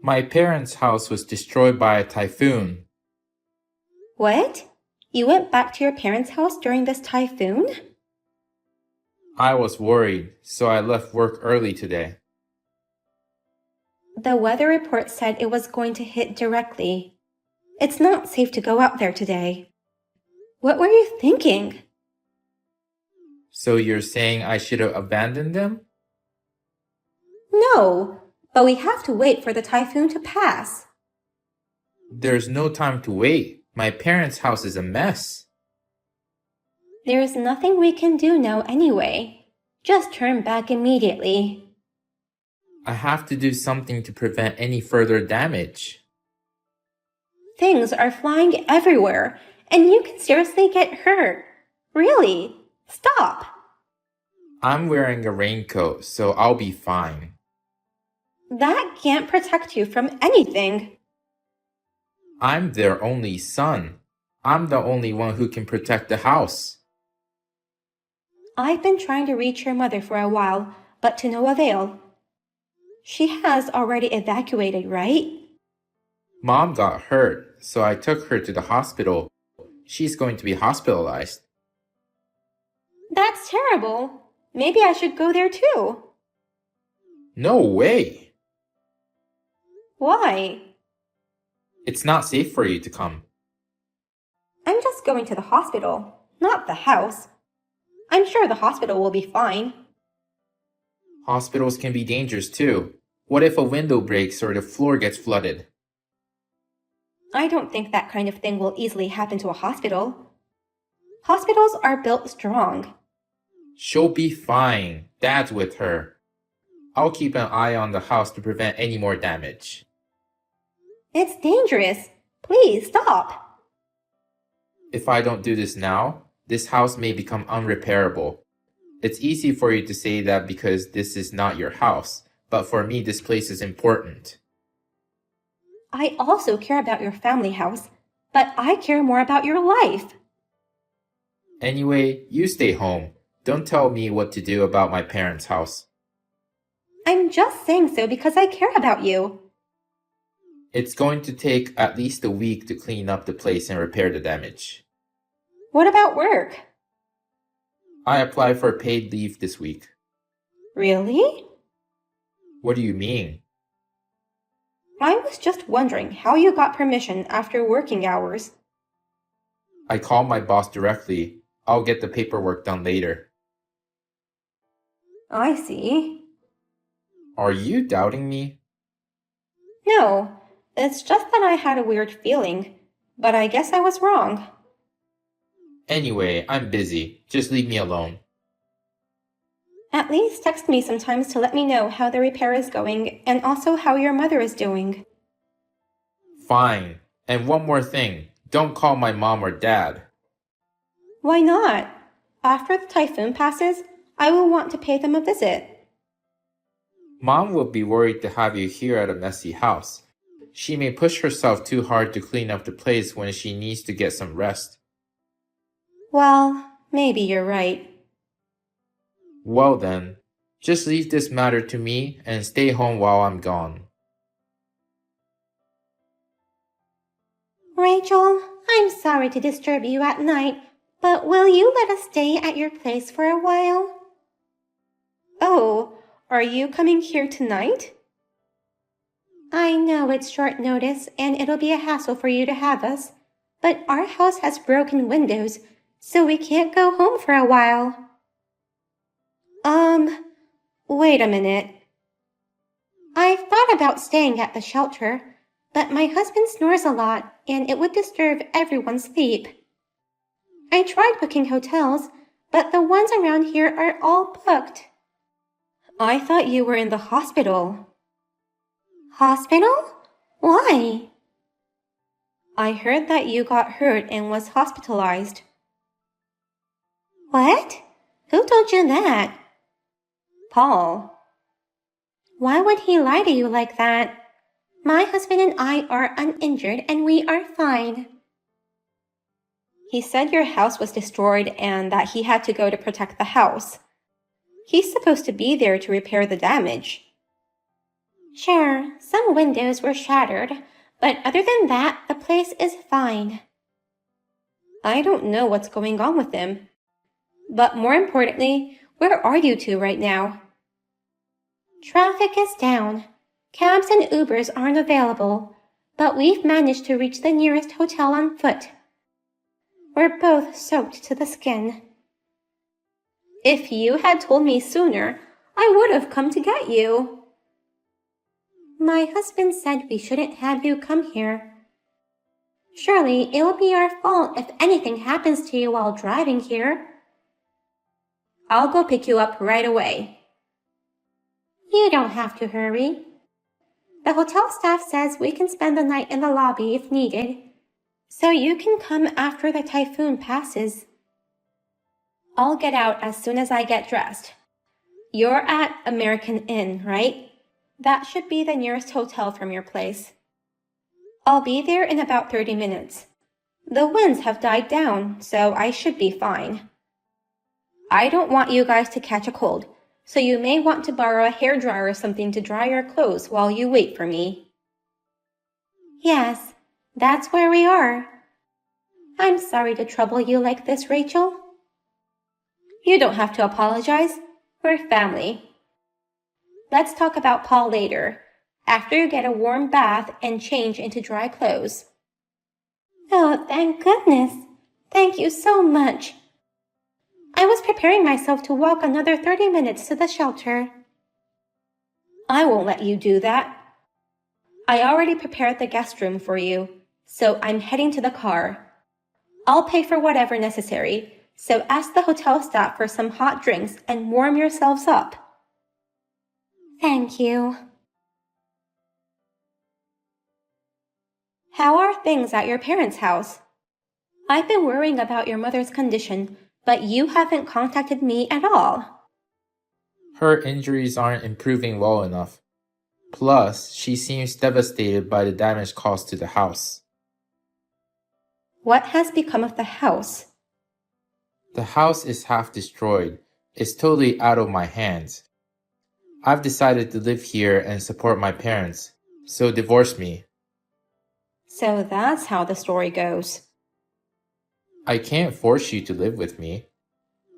My parents' house was destroyed by a typhoon. What? You went back to your parents' house during this typhoon? I was worried, so I left work early today. The weather report said it was going to hit directly. It's not safe to go out there today. What were you thinking? So you're saying I should have abandoned them? No, but we have to wait for the typhoon to pass. There's no time to wait. My parents' house is a mess. There is nothing we can do now anyway. Just turn back immediately. I have to do something to prevent any further damage. Things are flying everywhere, and you can seriously get hurt. Really? Stop! I'm wearing a raincoat, so I'll be fine. That can't protect you from anything. I'm their only son. I'm the only one who can protect the house. I've been trying to reach your mother for a while, but to no avail. She has already evacuated, right? Mom got hurt, so I took her to the hospital. She's going to be hospitalized. That's terrible. Maybe I should go there too. No way! Why? It's not safe for you to come. I'm just going to the hospital, not the house. I'm sure the hospital will be fine. Hospitals can be dangerous too. What if a window breaks or the floor gets flooded? I don't think that kind of thing will easily happen to a hospital. Hospitals are built strong. She'll be fine. Dad's with her. I'll keep an eye on the house to prevent any more damage. It's dangerous. Please stop. If I don't do this now, this house may become unrepairable. It's easy for you to say that because this is not your house, but for me this place is important. I also care about your family house, but I care more about your life. Anyway, you stay home. Don't tell me what to do about my parents' house. I'm just saying so because I care about you. It's going to take at least a week to clean up the place and repair the damage. What about work? I applied for paid leave this week. Really? What do you mean? I was just wondering how you got permission after working hours. I called my boss directly. I'll get the paperwork done later. I see. Are you doubting me? No, it's just that I had a weird feeling, but I guess I was wrong. Anyway, I'm busy. Just leave me alone. At least text me sometimes to let me know how the repair is going and also how your mother is doing. Fine. And one more thing. Don't call my mom or dad. Why not? After the typhoon passes, I will want to pay them a visit. Mom will be worried to have you here at a messy house. She may push herself too hard to clean up the place when she needs to get some rest. Well, maybe you're right. Well then, just leave this matter to me and stay home while I'm gone. Rachel, I'm sorry to disturb you at night, but will you let us stay at your place for a while? Oh, are you coming here tonight? I know it's short notice and it'll be a hassle for you to have us, but our house has broken windows, so we can't go home for a while. Wait a minute. I've thought about staying at the shelter, but my husband snores a lot and it would disturb everyone's sleep. I tried booking hotels, but the ones around here are all booked. I thought you were in the hospital. Hospital? Why? I heard that you got hurt and was hospitalized. What? Who told you that? Paul. Why would he lie to you like that? My husband and I are uninjured and we are fine. He said your house was destroyed and that he had to go to protect the house. He's supposed to be there to repair the damage. Sure, some windows were shattered, but other than that, the place is fine. I don't know what's going on with him. But more importantly, where are you two right now? Traffic is down. Cabs and Ubers aren't available, but we've managed to reach the nearest hotel on foot. We're both soaked to the skin. If you had told me sooner, I would have come to get you. My husband said we shouldn't have you come here. Surely it'll be our fault if anything happens to you while driving here. I'll go pick you up right away. You don't have to hurry. The hotel staff says we can spend the night in the lobby if needed, so you can come after the typhoon passes. I'll get out as soon as I get dressed. You're at American Inn, right? That should be the nearest hotel from your place. I'll be there in about 30 minutes. The winds have died down, so I should be fine. I don't want you guys to catch a cold, so you may want to borrow a hairdryer or something to dry your clothes while you wait for me. Yes, that's where we are. I'm sorry to trouble you like this, Rachel. You don't have to apologize. We're family. Let's talk about Paul later, after you get a warm bath and change into dry clothes. Oh, thank goodness. Thank you so much. I was preparing myself to walk another 30 minutes to the shelter. I won't let you do that. I already prepared the guest room for you, so I'm heading to the car. I'll pay for whatever necessary, so ask the hotel staff for some hot drinks and warm yourselves up. Thank you. How are things at your parents' house? I've been worrying about your mother's condition, but you haven't contacted me at all. Her injuries aren't improving well enough. Plus, she seems devastated by the damage caused to the house. What has become of the house? The house is half destroyed. It's totally out of my hands. I've decided to live here and support my parents, so divorce me. So that's how the story goes. I can't force you to live with me.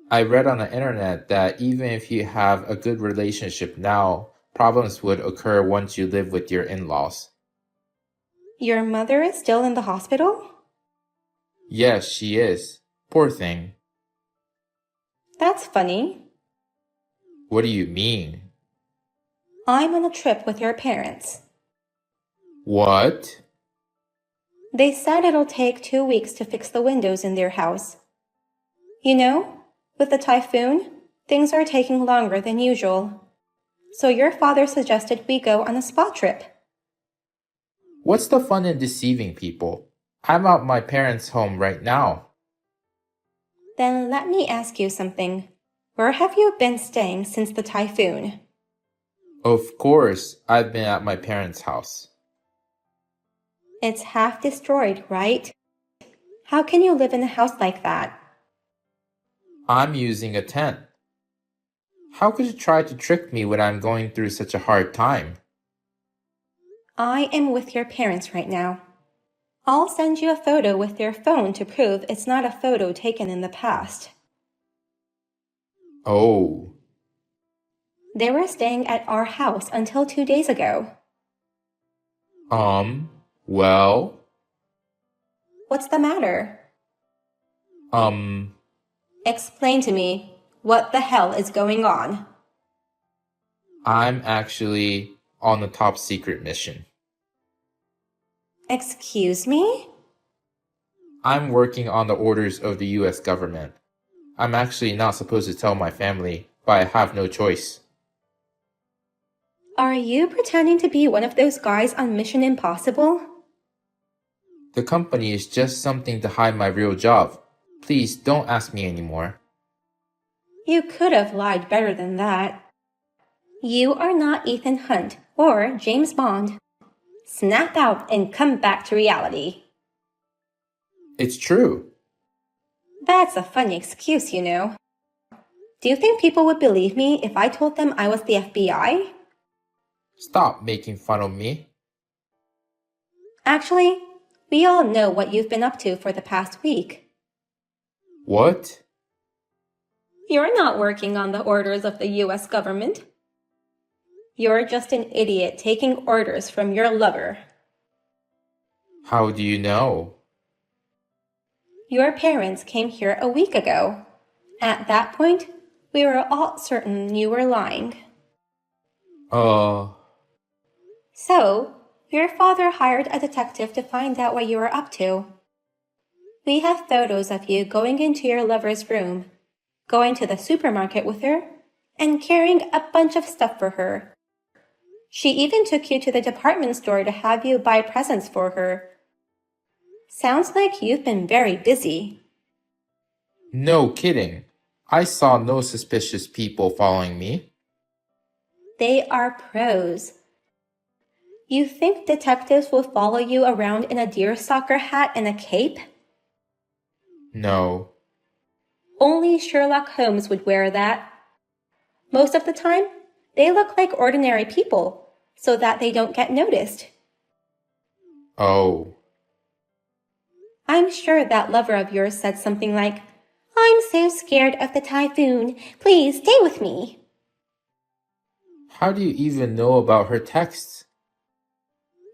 I read on the internet that even if you have a good relationship now, problems would occur once you live with your in-laws. Your mother is still in the hospital? Yes, she is. Poor thing. That's funny. What do you mean? I'm on a trip with your parents. What? They said it'll take 2 weeks to fix the windows in their house. You know, with the typhoon, things are taking longer than usual. So your father suggested we go on a spa trip. What's the fun in deceiving people? I'm at my parents' home right now. Then let me ask you something. Where have you been staying since the typhoon? Of course, I've been at my parents' house. It's half destroyed, right? How can you live in a house like that? I'm using a tent. How could you try to trick me when I'm going through such a hard time? I am with your parents right now. I'll send you a photo with their phone to prove it's not a photo taken in the past. Oh, They were staying at our house until 2 days ago. well, What's the matter? Explain to me. What the hell is going on? I'm actually on a top secret mission. Excuse me? I'm working on the orders of the US government. I'm actually not supposed to tell my family, but I have no choice. Are you pretending to be one of those guys on Mission Impossible? The company is just something to hide my real job. Please don't ask me anymore. You could have lied better than that. You are not Ethan Hunt or James Bond. Snap out and come back to reality. It's true. That's a funny excuse, you know. Do you think people would believe me if I told them I was the FBI? Stop making fun of me. Actually, we all know what you've been up to for the past week. What? You're not working on the orders of the US government. You're just an idiot taking orders from your lover. How do you know? Your parents came here a week ago. At that point, we were all certain you were lying. Uh, So, your father hired a detective to find out what you were up to. We have photos of you going into your lover's room, going to the supermarket with her, and carrying a bunch of stuff for her. She even took you to the department store to have you buy presents for her. Sounds like you've been very busy. no kidding. I saw no suspicious people following me. They are pros. You think detectives will follow you around in a deerstalker hat and a cape? No. Only Sherlock Holmes would wear that. Most of the time, they look like ordinary people, so that they don't get noticed. Oh. I'm sure that lover of yours said something like, "I'm so scared of the typhoon. Please stay with me." How do you even know about her texts?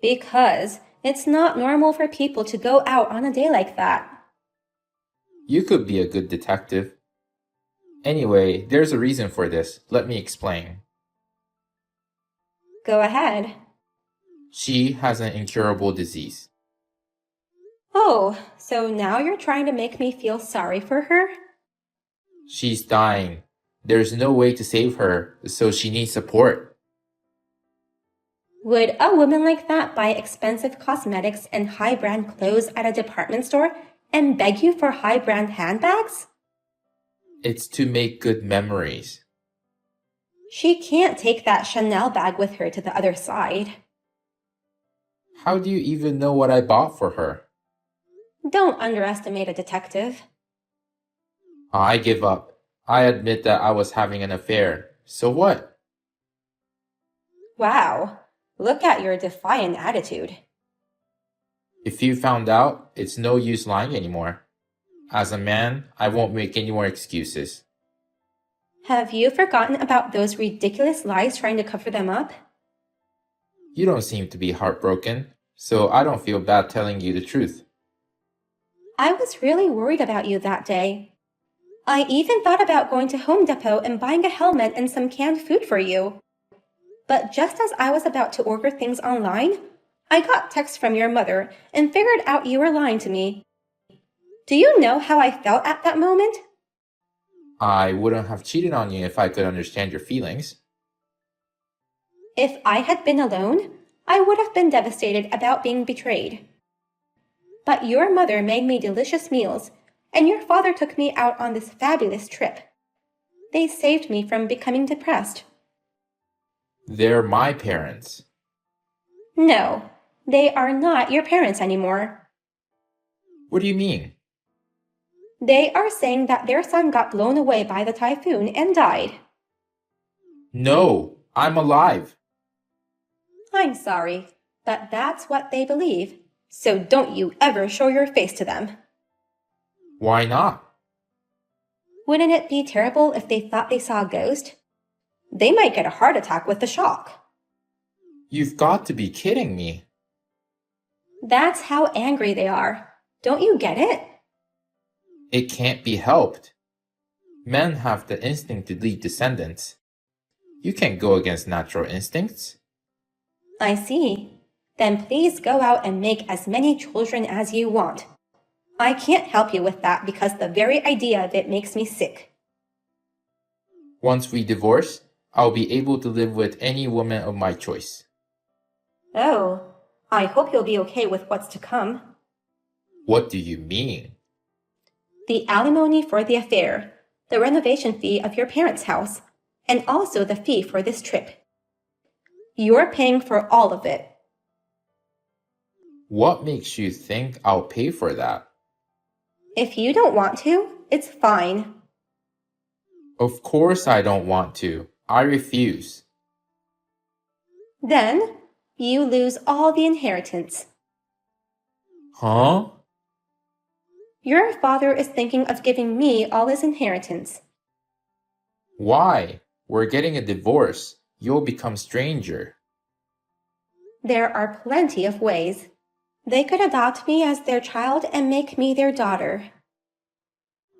Because it's not normal for people to go out on a day like that. You could be a good detective. Anyway, there's a reason for this. Let me explain. Go ahead. She has an incurable disease. Oh, so now you're trying to make me feel sorry for her? She's dying. There's no way to save her, so she needs support. Would a woman like that buy expensive cosmetics and high-brand clothes at a department store and beg you for high-brand handbags? It's to make good memories. She can't take that Chanel bag with her to the other side. How do you even know what I bought for her? Don't underestimate a detective. I give up. I admit that I was having an affair. So what? Wow, look at your defiant attitude. If you found out, it's no use lying anymore. As a man, I won't make any more excuses. Have you forgotten about those ridiculous lies trying to cover them up? You don't seem to be heartbroken, so I don't feel bad telling you the truth. I was really worried about you that day. I even thought about going to Home Depot and buying a helmet and some canned food for you. But just as I was about to order things online, I got text from your mother and figured out you were lying to me. Do you know how I felt at that moment? I wouldn't have cheated on you if I could understand your feelings. If I had been alone, I would have been devastated about being betrayed. But your mother made me delicious meals, and your father took me out on this fabulous trip. They saved me from becoming depressed. They're my parents. No, they are not your parents anymore. What do you mean? They are saying that their son got blown away by the typhoon and died. No, I'm alive. I'm sorry, but that's what they believe, so don't you ever show your face to them. Why not? Wouldn't it be terrible if they thought they saw a ghost? They might get a heart attack with the shock. You've got to be kidding me. That's how angry they are. Don't you get it? It can't be helped. Men have the instinct to leave descendants. You can't go against natural instincts. I see. Then please go out and make as many children as you want. I can't help you with that because the very idea of it makes me sick. Once we divorce, I'll be able to live with any woman of my choice. Oh, I hope you'll be okay with what's to come. What do you mean? The alimony for the affair, the renovation fee of your parents' house, and also the fee for this trip. You're paying for all of it. What makes you think I'll pay for that? If you don't want to, it's fine. Of course I don't want to. I refuse. Then you lose all the inheritance. Huh? Your father is thinking of giving me all his inheritance. Why? We're getting a divorce. You'll become stranger. There are plenty of ways. They could adopt me as their child and make me their daughter.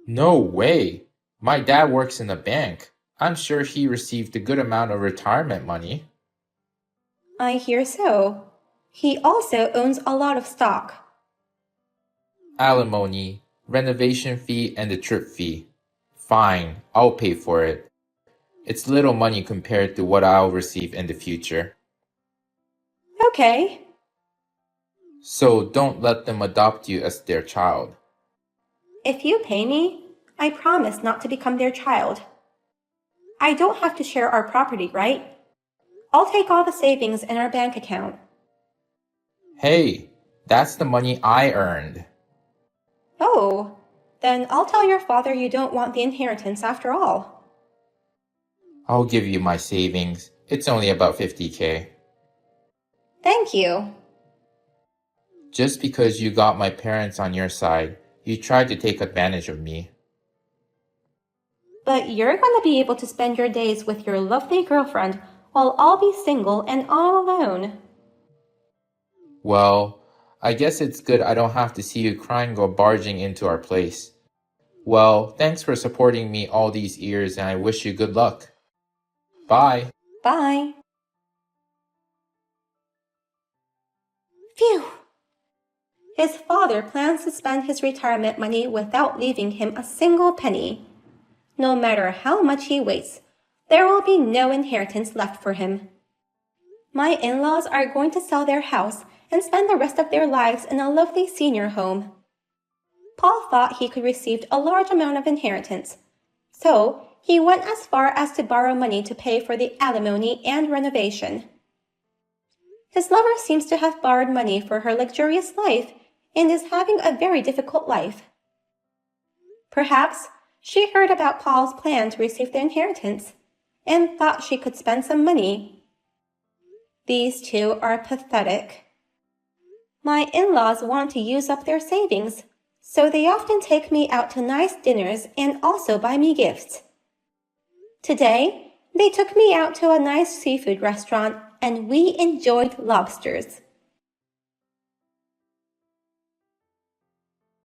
No way. My dad works in a bank. I'm sure he received a good amount of retirement money. I hear so. He also owns a lot of stock. Alimony, renovation fee, and the trip fee. Fine, I'll pay for it. It's little money compared to what I'll receive in the future. Okay. So don't let them adopt you as their child. If you pay me, I promise not to become their child. I don't have to share our property, right? I'll take all the savings in our bank account. Hey, that's the money I earned. Oh, then I'll tell your father you don't want the inheritance after all. I'll give you my savings. It's only about 50K. Thank you. Just because you got my parents on your side, you tried to take advantage of me. But you're going to be able to spend your days with your lovely girlfriend while I'll be single and all alone. Well, I guess it's good I don't have to see you crying or barging into our place. Well, thanks for supporting me all these years and I wish you good luck. Bye. Bye. Phew! His father plans to spend his retirement money without leaving him a single penny. No matter how much he waits, there will be no inheritance left for him. My in-laws are going to sell their house and spend the rest of their lives in a lovely senior home. Paul thought he could receive a large amount of inheritance, so he went as far as to borrow money to pay for the alimony and renovation. His lover seems to have borrowed money for her luxurious life and is having a very difficult life. Perhaps she heard about Paul's plan to receive the inheritance and thought she could spend some money. These two are pathetic. My in-laws want to use up their savings, so they often take me out to nice dinners and also buy me gifts. Today, they took me out to a nice seafood restaurant and we enjoyed lobsters.